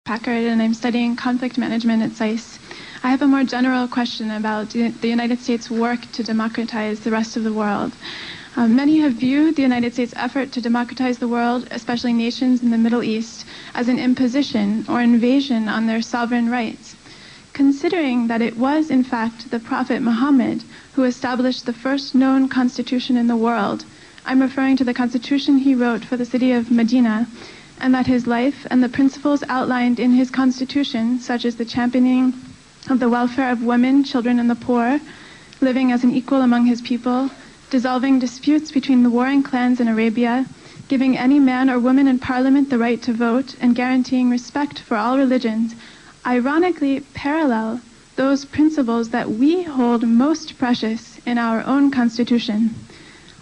Packard, and I'm studying conflict management at SAIS. I have a more general question about the United States' work to democratize the rest of the world. Many have viewed the United States' effort to democratize the world, especially nations in the Middle East, as an imposition or invasion on their sovereign rights. Considering that it was, in fact, the Prophet Muhammad who established the first known constitution in the world, I'm referring to the constitution he wrote for the city of Medina, and that his life and the principles outlined in his constitution, such as the championing of the welfare of women, children, and the poor, living as an equal among his people, dissolving disputes between the warring clans in Arabia, giving any man or woman in parliament the right to vote, and guaranteeing respect for all religions, ironically parallel those principles that we hold most precious in our own constitution.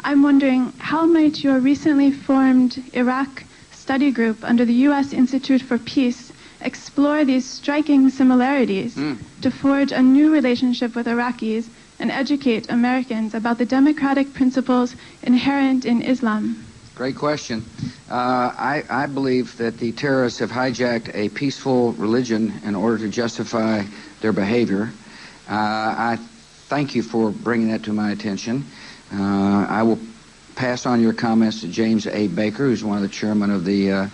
I'm wondering, how might your recently formed Iraq study group under the U.S. Institute for Peace explore these striking similarities to forge a new relationship with Iraqis and educate Americans about the democratic principles inherent in Islam? Great question. I believe that the terrorists have hijacked a peaceful religion in order to justify their behavior. I thank you for bringing that to my attention. I will pass on your comments to James A. Baker, who's one of the chairmen of the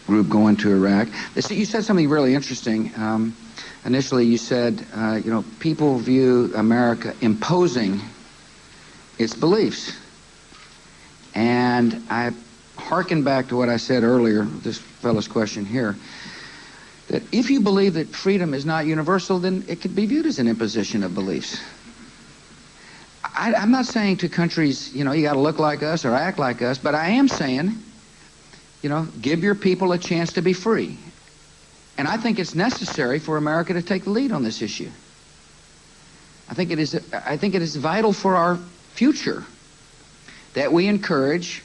group going to Iraq. You said something really interesting. Initially, you said, people view America imposing its beliefs. And I hearken back to what I said earlier, this fellow's question here, that if you believe that freedom is not universal, then it could be viewed as an imposition of beliefs. I'm not saying to countries, you got to look like us or act like us, but I am saying, give your people a chance to be free. And I think it's necessary for America to take the lead on this issue. I think it is vital for our future that we encourage